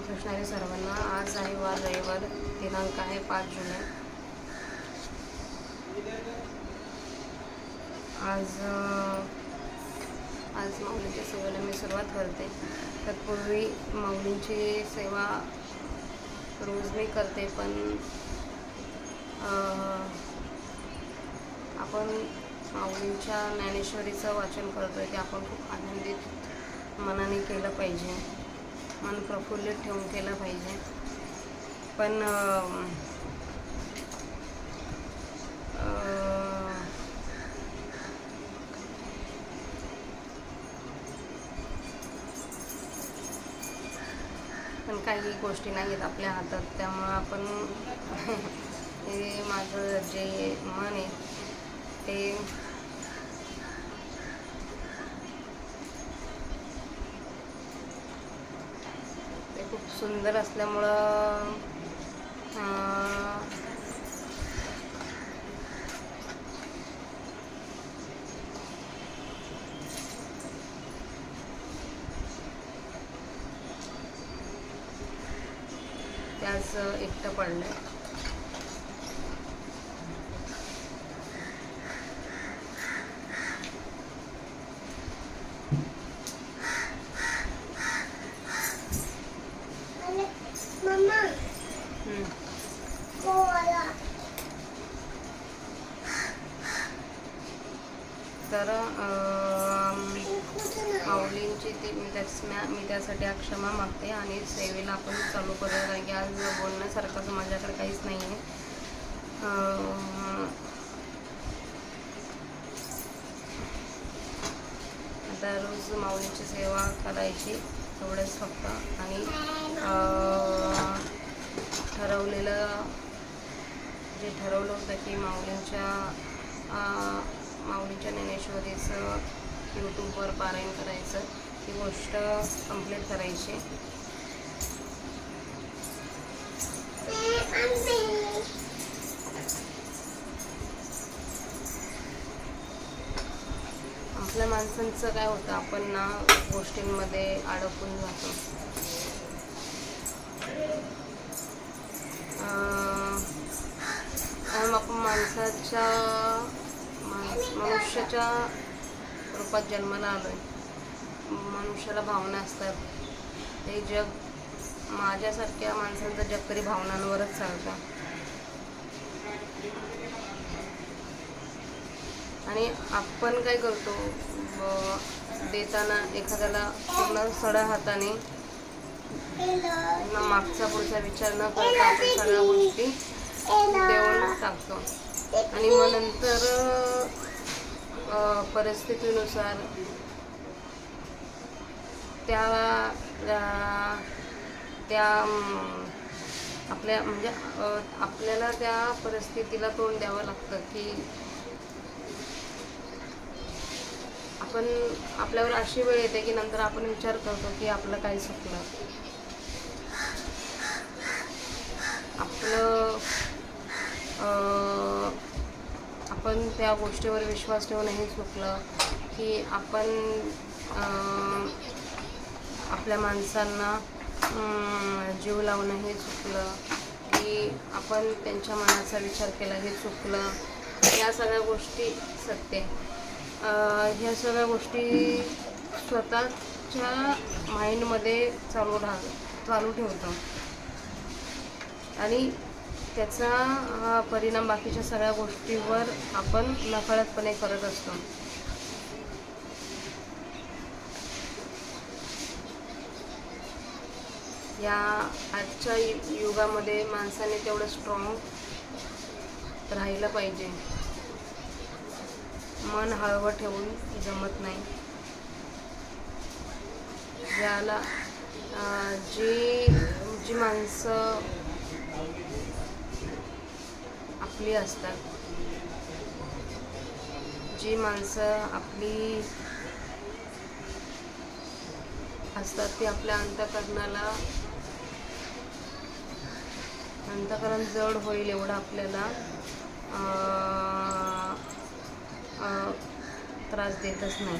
रामकृष्ण हरी सर्वांना. आज आहे वार रविवार, दिनांक आहे 5 जुलै. आज माऊलींच्या सेवेला मी सुरुवात करते. तत्पूर्वी माऊलींची सेवा रोज मी करते, पण आपण माऊलींच्या ज्ञानेश्वरीचं वाचन करतोय ते आपण खूप आनंदित मनाने केलं पाहिजे, मन प्रफुल्लित ठेवून केलं पाहिजे. पण काही गोष्टी नाही आहेत आपल्या हातात, त्यामुळं आपण हे माझं जे मन आहे ते खूप सुंदर असल्यामुळं त्याच एकटं पडलंय. तर माऊलींची ती मी त्यासाठी क्षमा मागते आणि सेवेला आपण चालू करूया, कारण की आज बोलण्यासारखं माझ्याकडे काहीच नाही आहे. आता रोज माऊलींची सेवा करायची एवढंच फक्त. आणि ठरवलं होतं की माऊलींच्या ज्ञानेश्वरीचं यूट्यूबवर पारायण करायचं, ती गोष्ट कंप्लीट करायची. आपल्या माणसांचं काय होतं, आपण ना गोष्टींमध्ये अडकून जातो. आपण मनुष्याच्या रूपात जन्माला आलोय. मनुष्याला भावना असतात. हे जग, माझ्यासारख्या माणसांचं जग तरी भावनांवरच चालतं. आणि आपण काय करतो, देताना एखाद्याला पूर्ण सड्या हाताने, मागचा पुढचा विचार न करता आपण सगळ्या गोष्टी देऊन टाकतो. आणि मग नंतर परिस्थितीनुसार आपल्याला त्या परिस्थितीला तोंड द्यावं लागतं, की आपल्यावर अशी वेळ येते की नंतर आपण विचार करतो की आपलं काय चुकलं. आपण त्या गोष्टीवर विश्वास ठेवणंही चुकलं, की आपण आपल्या माणसांना जीव लावणं हे चुकलं, की आपण त्यांच्या मनाचा विचार केला हे चुकलं. या सगळ्या गोष्टी सत्य, ह्या सगळ्या गोष्टी स्वतःच्या माइंडमध्ये चालू ठेवतो आणि त्याचा परिणाम बाकीच्या सगळ्या गोष्टीवर आपण नकळतपणे करत असतो. या आजच्या युगामध्ये माणसाने तेवढं स्ट्रॉंग राहिलं पाहिजे. मन हळवं ठेवून जमत नाही. ज्याला जी माणसं आपली असतात, जी माणसं आपली असतात ती आपल्या अंतःकरण जड होईल एवढं आपल्याला त्रास देतच नाही.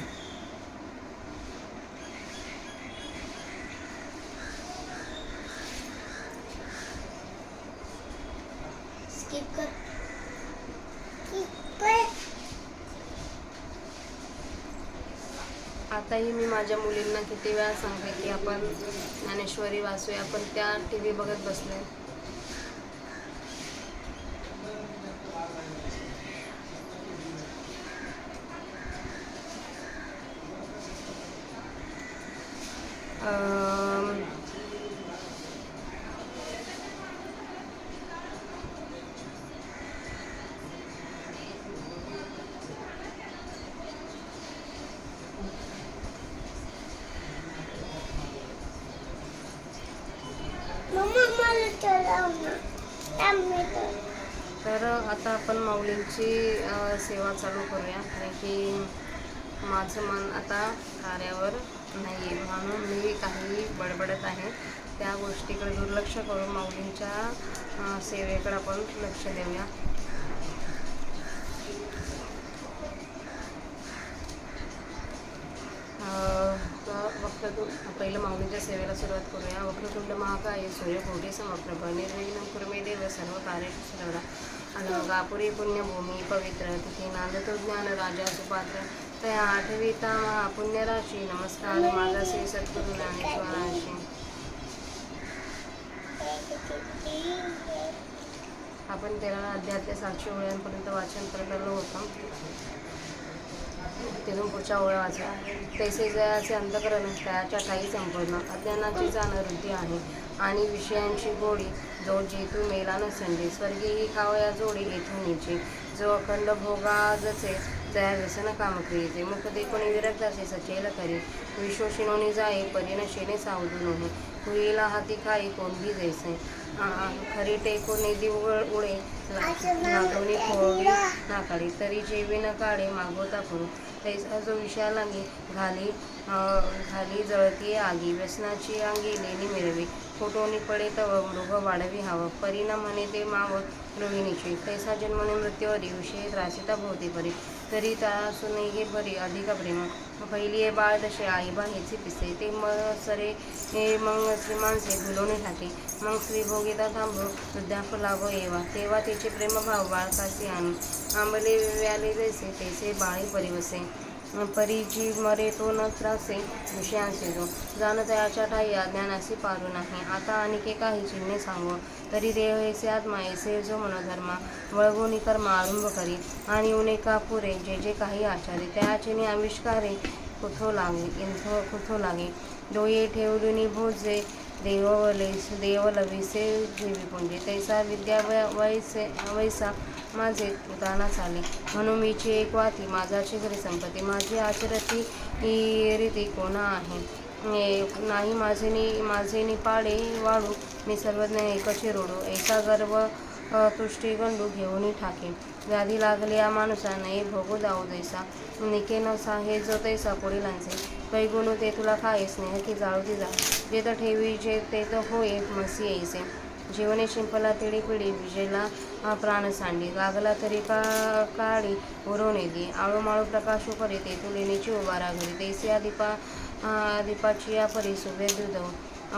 आताही मी माझ्या मुलींना किती वेळा सांगते की आपण ज्ञानेश्वरी वाचूया, पण त्या TV बघत बसले. तर आता आपण माऊलींची सेवा चालू करूया, कारण की माझं मन आता कार्यावर नाही आहे, म्हणून मी काही बडबडत आहे. त्या गोष्टीकडे दुर्लक्ष करून माऊलींच्या सेवेकडे आपण लक्ष देऊया. वक्रतुंड पहिलं माऊलींच्या सेवेला सुरुवात करूया. वक्रतुंड महाकाय सूर्यकोटी समप्रभ निर्विघ्नं कुरु मे देव सर्व कार्येषु सर्वदा. अलंकापुरी पुण्यभूमी पवित्र तिथे नांदतो ज्ञान राजा सुपात्र तया आठविता महापुण्यराशी. नमस्कार माझा श्री सद्गुरू ज्ञानेश्वराशी. आपण 13 अध्यायातल्या 700 ओळ्यांपर्यंत वाचन करलेलं होतं. तिथून पुढच्या ओळ्या वाचल्या. तैसे जयाचे अंतकरण त्याच्या ठाई संपूर्ण अज्ञानाची जाण वृद्धी आहे आणि विषयांची गोडी जो जेतू मेला नसंडी. स्वर्गीही खावया जोडी येथून नीचे जो अखंड भोगाजचे जया व्यसन कामक्रियेचे. मुख देखुनी विरक्ताचे सचेल करी विश्वशिनोनी जाई परिणशेने सावधू नये. हुईला हाती खाई कोणबी जैसे खरी टेको निधी उडे नागवणी खोळी नाकाळी तरी जेवी न काढे मागवता करू. तैसा जो विषया लागी घाली जळती आगी व्यसनाची अंगी लेणी मिळवी. फोटोनी पडे तव मृग वाढवी हवं परिणाम म्हणे ते माव रोहिणीची. तैसा जन्मने मृत्यूवरी विषय त्रासिता भोवती परी तरी त्रासून हे बरी अधिक प्रेम. पहिली हे बाळ दशे आई बा हेची पिसे ते सरे मग श्रीमानसे भुलवणे ठाके. मग श्रीभोगिता थांबव वृद्धाप लाभ येवा तेव्हा तिचे प्रेमभाव बाळकासी आणू. आंबले व्याले जैसे तैसे बाळी परिवसे परीची मरे तो न त्रासे विषयांसे जो. जाण तयाच्या ठाई ज्ञानासी पारू नाही. आता आणखी काही चिन्हे सांगो तरी देह ऐसे आत्मा ऐसे जो मनोधर्मा वळगुणी कर्मा आरंभ करी आणि उणे का पुरे जे जे काही आचारे त्याचे आविष्कारे कुठो लागे. डोळे ठेवलुनी भोजे देवलविसे जीवी पुंजे. तैसा विद्या वैसा माझे उदाहरणा चाले म्हणून मीची एक वाती माझाची घरी संपत्ती. माझी आचरती ही रीती कोणा आहे नाही माझे निपाडे वाढू मी सर्वज्ञ एकचे रोडू. ऐसा गर्व तुष्टी गंडू घेऊन ठाके व्याधी लागले या माणसाने भोगू जाऊ जैसा. निके नसा हे जो तैसा पुढीलांचे पैगुणू ते तुला खाये स्नेह की जाळू ती जा. जे तर ठेवी जे ते तर होय मसी ऐसे. जीवने शिंपला तिडी पिढी विजेला प्राण सांडी गागला तरी काळी उरवणे दी. आळूमाळू प्रकाशू करी ते तुलेनीची उभारा घरी. तैसे दीपाची या परी सुभे दुधव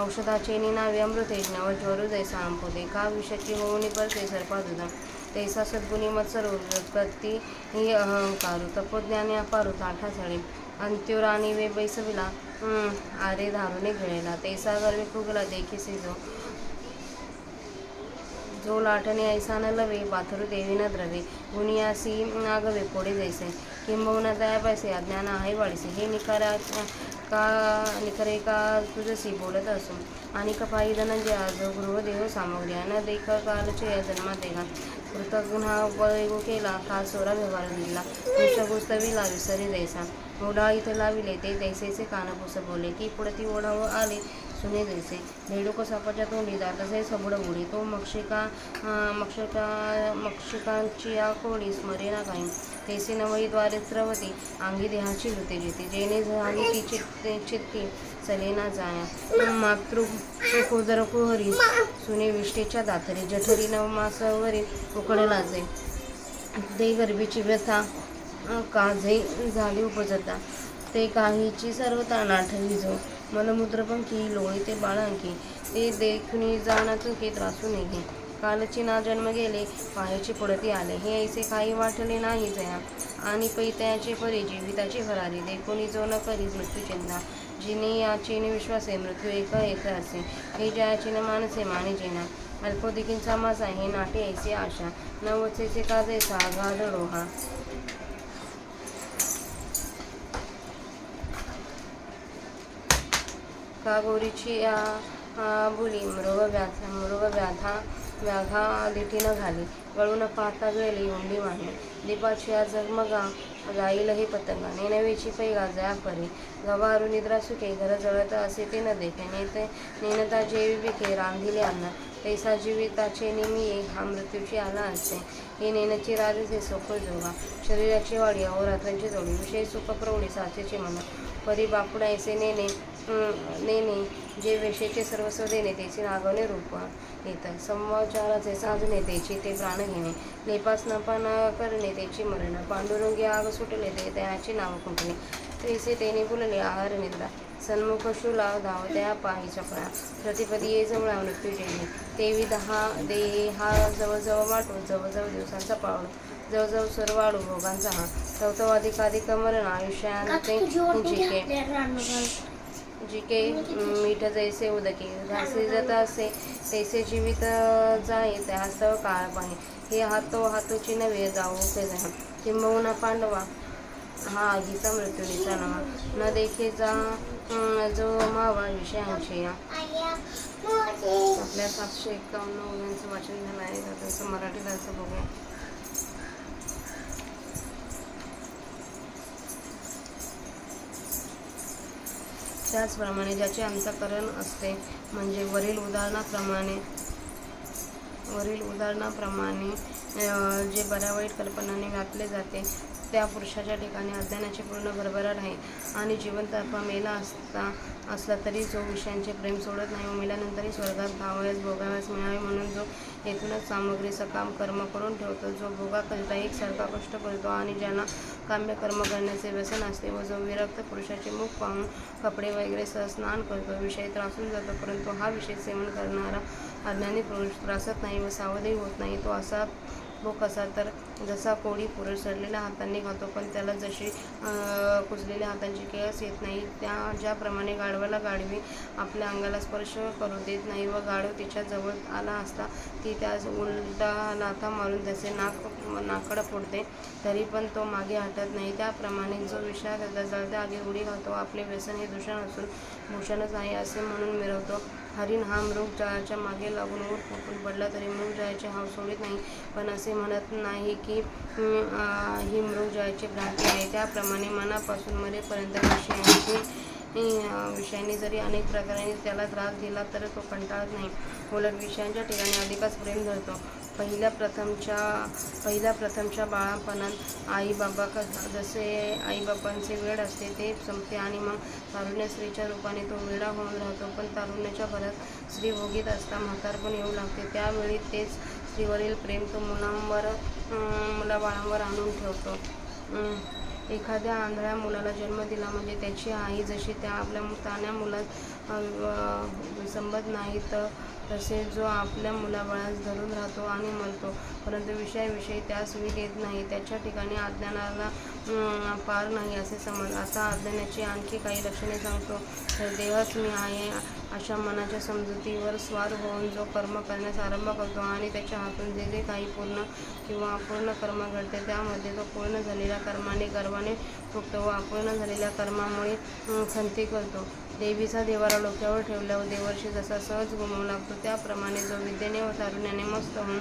औषधाचे नावे अमृतेज्ञ व ज्वरू जैसा अंपुदे. का विषाची होऊनी परते सर्पा दुधा तैसा सद्गुणी मत्सरू उत्पत्ती ही अहंकारू. तपोज्ञाने अपारू ताठा सळे अंत्युराणी वे बैसविला आरे धारुने घेळेला. तैसा गर्वे फुगला देखीसे जो लाटणे ऐसा न लवे पाथरू देवी न द्रवे. गुणियासी नागवे पोडे जैसे किंबहुना दया पैसे अज्ञान आहे वाढीसे. हे निखरे का तुझसी बोलत असो आणि कपाई धनंजय जो गृहदेह सामग्री न देख कालचे या जन्मात देगा. कृतज्ञ उपयोग केला का सोरा व्यवहार दिला. गुस्तविला विसरी जैसा ओढा इथे लाविले ते तैसेचे कानपुस बोले की पुढती ओढाव आले सुने जैसे. भेडूक सापाच्या तोंडी दातसे सबुड उडी तो मक्षिकांची या कोडी स्मरेना काही. तैसे नवईद्वारे स्रवती अंगी देहाची लुते जिती जेणे झाली ती चित्ती चलेना जाया. मातृ कोदर कुहरी सुने विष्टेच्या दातरी जठरी नवमासावरी उकडला जे. ते गरबीची व्यथा काझे झाली उपजता ते काहीची सर्व ताणाठवी जो. मलमूत्रपंखी लोळी ते बाळांकी ते देखुनी जाणा चुकी त्रासू निघे. कालची ना जन्म गेले, पायाची पुढती आले. हे ऐसे काही वाटले नाही जया. आणि पैत्याचे परी जीविताची फरारी. देखोनी जो न करी मृत्यू चिंता. जिने याची विश्वासे मृत्यू एक एक असे. हे जयाची न मानसे माने जेना. अल्पोदिकींचा मासा हे नाटे ऐसे आशा. न वचेचे काजेचा अगाध डोहा. का गोरीची बुली व्याघा दिठीनं घाली. गळून पाहता गेली उंडी वाहिली. दीपाची जगमगा जाईल ही पतंगा. नेनवेची पैगा जया परी. गवारू निद्रा सुखे घर जळत असे ते न देखे. नेनता जेवी विके रांधिले अन्न. तैसा जीविताचे निमिये हा मृत्यूची आला असे. ही नेनची राजसे सोखळ जोगा. शरीराची वाढी अहोरात्रांची जोडी. विषय सुख प्रौढी साचेचे मन. परी बापुडा ऐसे नेने जे वेशेचे सर्वस्व देणे त्याचे नागवणे रूप येतात. संवचाराचे साधने त्याची ते प्राण घेणे. लेपास नपा न करणे त्याची मरण. पांडुरंगी आग सुटले ते त्याची नाव खुंटणे. तैसे तेने फुलले आहार निद्रा. सन्मुख शूला धाव त्या पायी चपळा. प्रतिपदी ये जवळा मृत्यू जेणे. तेवी देहा जवळजवळ वाटो. जवळजवळ दिवसांचा पावड. जवळजवळ सरवाडू भोगांचा हा. तवतव अधिकाधिक मरण आयुष्याते जिके मीठ जैसे उदके. घासे जात असे तैसे जीवित जाये त्यास्तव काळ पाहे. हे हातोची नव्हे जाऊ केजा. किंबहुना पांडवा हा आगीचा मृत्यू निचा नवा. न देखे जो मावा विषयांचे. आपल्या 751 ओव्यांचं वाचन झालं आहे. त्याचं मराठी अर्थ बघूया. त्याचप्रमाणे ज्याचे अंतःकरण असते म्हणजे वरील उदाहरणाप्रमाणे जे बऱ्या वाईट कल्पनांनी व्यापले जाते त्या पुरुषाच्या ठिकाणी अज्ञानाची पूर्ण भरभराट आहे. आणि जिवंत अथवा मेला असला तरी जो विषयांचे प्रेम सोडत नाही व मेल्यानंतरही स्वर्गात खावयास भोगावयास मिळावे म्हणून जो येथूनच सामग्री सकाम कर्म करून ठेवतो. जो भोगाकरिता एकसारखा कष्ट करतो आणि ज्यांना काम्य कर्म करण्याचे व्यसन असते व जो विरक्त पुरुषाचे मुख पाहून कपडे वगैरे स्नान करतो. विषय त्रासून जातो परंतु हा विषय सेवन करणारा अज्ञानी पुरुष त्रासत नाही व सावधही होत नाही. तो असा कसा तर जसा कोळी पुरुष सडलेल्या हातांनी खातो पण त्याला जशी कुजलेल्या हातांची केस येत नाही ज्याप्रमाणे गाढवाला गाढवी आपल्या अंगाला स्पर्श करू देत नाही व गाढव तिच्या जवळ आला असता ती त्यास उलटा लाथा मारून त्याचे नाकड फोडते तरी पण तो मागे हटत नाही. त्याप्रमाणे जो विषयाकरिता जळत्या आगी उडी घालतो आपले व्यसन हे दूषण असून भूषणच आहे असे म्हणून मिरवतो. हरिण हा मृग जळाच्या मागे लागून ऊर फुटून पडला तरी मृग जळाचे हाव सोडित नाही पण असे म्हणत नाही की ही मृग जळाची भ्रांती आहे. त्याप्रमाणे मनापासून मरेपर्यंत विषयांनी जरी अनेक प्रकारांनी त्याला त्रास दिला तर तो कंटाळत नाही. उलट विषयांच्या ठिकाणी अधिकच प्रेम धरतो. पहिल्या प्रथमच्या बाळपणात जसे आईबापांचे वेड असते ते संपते आणि मग तारुण्य स्त्रीच्या रूपाने तो वेडा होऊन राहतो. पण तारुण्याच्या भरात स्त्री भोगीत असता म्हातारपण येऊ लागते. त्यावेळी तेच स्त्रीवरील प्रेम तो मुलाबाळांवर आणून ठेवतो. एखाद्या आंधळ्या मुलाला जन्म दिला म्हणजे त्याची आई जशी त्या आपल्या तान्ह्या मुलास विसंबत नाही तसे जो आपल्या मुलाबाळास धरून राहतो आणि मरतो परंतु विषयाविषयी त्यास वीट येत नाही त्याच्या ठिकाणी अज्ञानाला पार नाही असे समज. आता अज्ञानाची आणखी काही लक्षणे सांगतो. तर देहच मी आहे अशा मनाच्या समजुतीवर स्वार होऊन जो कर्म करण्यास आरंभ करतो आणि त्याच्या हातून जे काही पूर्ण किंवा अपूर्ण कर्म घडते त्यामध्ये तो पूर्ण झालेल्या कर्माने गर्वाने फुगतो व अपूर्ण झालेल्या कर्मामुळे खंती करतो. देवीचा देवारा डोक्यावर ठेवल्यावर देवर्षी जसा सहज घुमवू लागतो त्याप्रमाणे जो विद्येने व तारुण्याने मस्त होऊन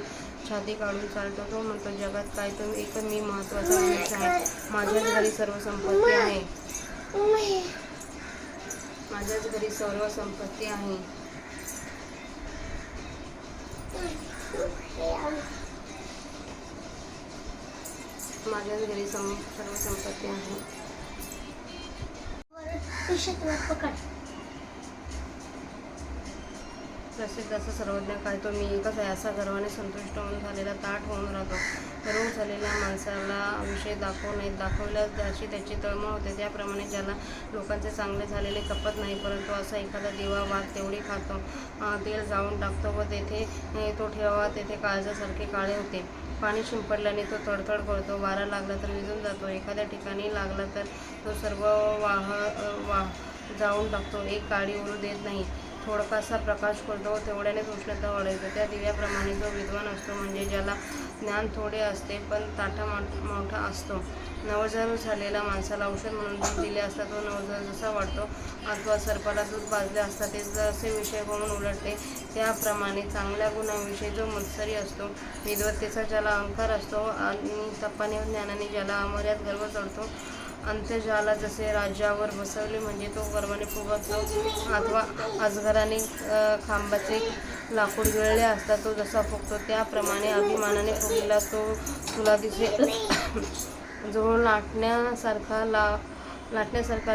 छाती काढून चालतो तो म्हणतो जगात काय तो एक मी महत्त्वाचा मनुष्य आहे. माझ्याच घरी सर्व संपत्ती आहे. माझ्याच घरी सर्व संपत्ती आहे. माझ्याच घरी सर्व संपत्ती आहे. प्रसिद्ध असं सर्वज्ञ काय तो मी एकच आहे असा गर्वाने संतुष्ट होऊन झालेला ताठ होऊन राहतो. रोग झालेल्या माणसाला विषय दाखवू नयेत, दाखवल्यास जशी त्याची तळमळ होते त्याप्रमाणे ज्याला लोकांचे चांगले झालेले खपत नाही, परंतु असा एखादा दिवा वाघ तेवढी खातो, तेल जाळून टाकतो व तेथे तो ठेवावा तेथे काळजासारखे काळे होते. पाणी शिंपडल्याने तो तडतड करतो, वारा लागला तर विझून जातो, एखाद्या ठिकाणी लागला तर तो सर्व जाळून टाकतो, एक काडी उरू देत नाही. थोडकासा प्रकाश पडतो व तेवढ्यानेच उष्णता वाढवतो. त्या दिव्याप्रमाणे जो विद्वान असतो म्हणजे ज्याला ज्ञान थोडे असते पण ताठा मोठा असतो. नवजात झालेल्या माणसाला औषध म्हणून दूध दिले असता तो नवजात जसा वाटतो, अथवा सर्पाला दूध पाजले असता ते जसे विषय होऊन उलटते, त्याप्रमाणे चांगल्या गुणांविषयी जो मत्सरी असतो, विद्वत्तेचा ज्याला अहंकार असतो आणि तपाने व ज्ञानाने ज्याला अमर्याद गर्व चढतो, अंत्यजाला जसे राज्यावर बसवले म्हणजे तो गर्वाने फुगतो, अथवा अजगराने खांबाचे लाकूड गिळले असता तो जसा फुगतो, त्याप्रमाणे अभिमानाने फुगलेला तो तुला दिसेल. जो लाटण्यासारखा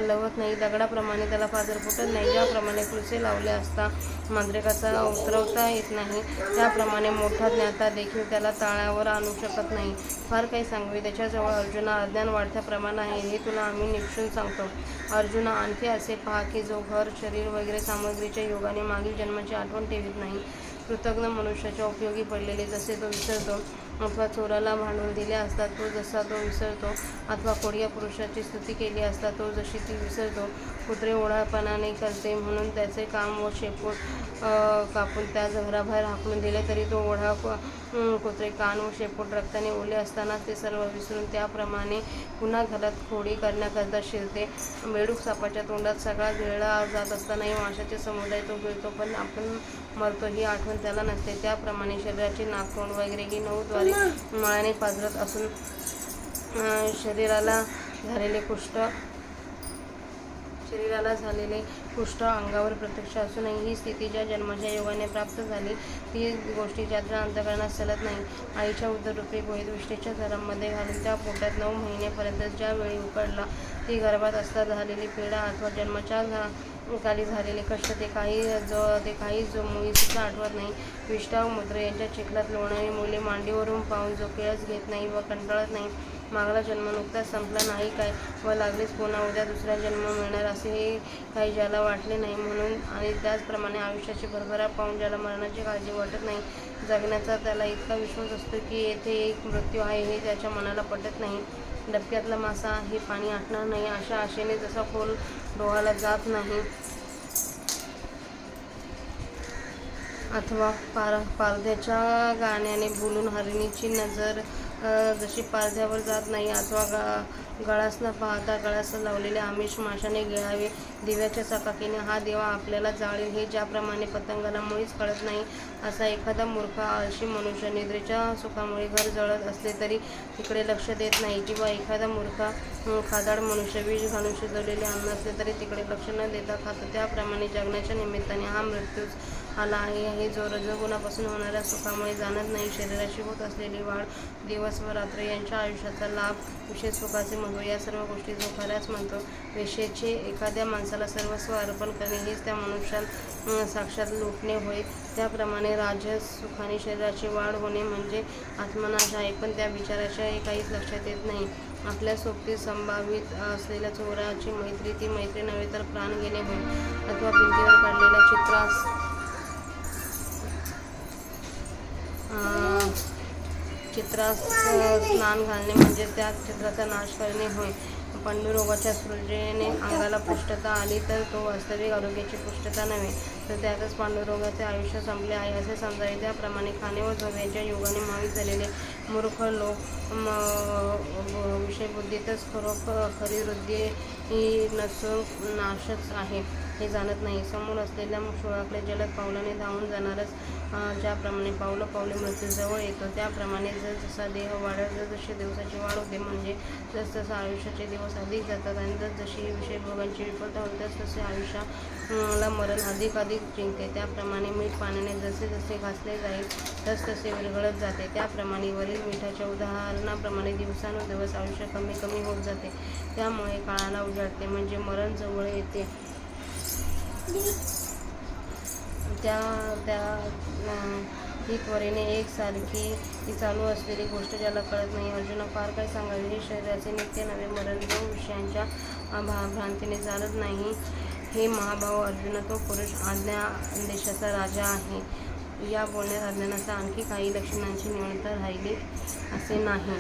लवत नाही, दगडाप्रमाणे त्याला पाझर फुटत नाही, ज्याप्रमाणे तुळसे लावले असता मांजरेकाचा उतरवता येत नाही, त्याप्रमाणे मोठा ज्ञाता देखील त्याला ताळ्यावर आणू शकत नाही. फार काही सांगावे त्याच्याजवळ अर्जुना अज्ञान वाढत्या प्रमाण आहे, हे तुला आम्ही निक्षून सांगतो. अर्जुना आणखी असे पहा की जो घर, शरीर वगैरे सामग्रीच्या योगाने मागील जन्माची आठवण ठेवीत नाही, कृतज्ञ मनुष्याच्या उपयोगी पडलेले जसे तो विसरतो, अथवा चोराला भांडवल दिले असता तो जसा तो विसरतो, अथवा कोडिया पुरुषाची स्तुती केली असता तो जशी ती विसरतो, कुत्रे ओढाळपणाने करते म्हणून त्याचे काम व शेपूट कापून त्यास घराबाहेर हाकलून दिले तरी तो ओढा कुत्रे कान व शेपूट रक्ताने ओले असताना ते सर्व विसरून त्याप्रमाणे पुन्हा घरात खोडी करण्याकरता शिरते. बेडूक सापाच्या तोंडात सगळा गिळला जात असतानाही माशाचे समुदाय तो गिळतो, पण आपण मरतो ही आठवण त्याला नसते. त्याप्रमाणे शरीराचे नाक, तोंड वगैरे ही 9 द्वारे मळाने पाझरत असून शरीराला झालेले कुष्ठ अंगावर प्रत्यक्ष असूनही ही स्थिती ज्या जन्माच्या योगाने प्राप्त झाली ती गोष्टी ज्याच्या अंतःकरणात चलत नाही. आईच्या उदररूपी गोळीत विष्ठेच्या थरांमध्ये घालून त्या पोटात 9 महिनेपर्यंत ज्या वेळी उकडला ती गर्भात असता झालेली पीडा अथवा जन्माच्या काली झालेले कष्ट ते काही जो मुळीसुद्धा आठवत नाही. विष्ठा व मूत्र यांच्या चिखलात लोळणारी मुले मांडीवरून पाहून जो किळस घेत नाही व कंटाळत नाही, मागला जन्म नुकताच संपला नाही काय व लागलीच पुन्हा उद्या दुसरा जन्म मिळणार असे हे काही ज्याला वाटले नाही म्हणून, आणि त्याचप्रमाणे आयुष्याची भरभरा पाहून ज्याला मरणाची काळजी वाटत नाही, जगण्याचा त्याला इतका विश्वास असतो की येथे एक मृत्यू आहे हे त्याच्या मनाला पटत नाही. डबक्यातला मासा हे पाणी आटणार नाही अशा आशेने जसा खोल डोहाला जात नाही, अथवा पारध्याच्या गाण्याने बोलून हरिणीची नजर जशी पारध्यावर जात नाही, अथवा गळास न पाहता गळास लावलेले आमिष माशाने गिळावे, दिव्याच्या चकाकीने हा दिवा आपल्याला जाळेल हे ज्याप्रमाणे पतंगाला मुळीच कळत नाही, असा एखादा मूर्ख आळशी मनुष्य निद्रेच्या सुखामुळे घर जळत असले तरी तिकडे लक्ष देत नाही, किंवा एखादा मूर्ख खादाड मनुष्य विष घालून शिजवलेले अन्न असले तरी तिकडे लक्ष न देता खातो, त्याप्रमाणे जगण्याच्या निमित्ताने हा मृत्यूच आला आहे जो रजोगुणापासून होणाऱ्या सुखामुळे जाणत नाही. शरीराची होत असलेली वाढ, दिवस व रात्र यांच्या आयुष्याचा लाभ, विषय सुखाचे महत्त्व या सर्व गोष्टी जो खऱ्याच म्हणतो. वेश्येचे एखाद्या माणसाला सर्वस्व अर्पण करणे हेच त्या मनुष्यात साक्षात लुटणे होय. त्याप्रमाणे राजस सुखाने शरीराची वाढ होणे म्हणजे आत्मनाश आहे, पण त्या विचाराच्या काहीच लक्षात येत नाही. आपल्या सोबतीत संभावित असलेल्या चोराची मैत्री ती मैत्री नव्हे तर प्राण गेले होय, अथवा भिंतीवर काढलेल्या चित्रास स्नान घालणे म्हणजे त्या चित्राचा नाश करणे होय. पांडुरोगाच्या सृजेने अंगाला पुष्टता आली तर तो वास्तविक आरोग्याची पुष्टता नव्हे, तर त्यातच पांडुरोगाचे आयुष्य संपले आहे असे समजावे. त्याप्रमाणे खाणे व झोप योगाने मोहित झालेले मूर्ख लोक विषयबुद्धीतच खरी वृद्धी नसून नाशच आहे हे जाणत नाही. समोर असलेल्या शोळाकडे जलद पावलाने धावून जाणारच ज्याप्रमाणे पावलं पावले मृत्यू जवळ येतो, त्याप्रमाणे जसजसा देह वाढत जसजशी दिवसाची वाढ होते म्हणजे जसजसं आयुष्याचे दिवस अधिक जातात आणि जसजशी विषयभोगांची विफलता होते तसतसे आयुष्याला मरण अधिक जिंकते. त्याप्रमाणे मीठ पाण्याने जसे जसे घासले जाईल तसतसे विरघळत जाते, त्याप्रमाणे वरील मिठाच्या उदाहरणाप्रमाणे दिवसानुदिवस आयुष्य कमी कमी होत जाते. त्यामुळे काळाला उजाडते म्हणजे मरण जवळ येते. त्या त्या ही त्वरेने एकसारखी ही चालू असलेली गोष्ट ज्याला कळत नाही. अर्जुना फार काय सांगावे. हे शरीराचे नित्य नवे मरण जो विषयांच्या भ्रांतीने चालत नाही. हे महाभाव अर्जुन, तो पुरुष आज्ञा देशाचा राजा आहे. या बोलण्यात अज्ञानाचा आणखी काही लक्षणांची न्यूनता राहिली असे नाही.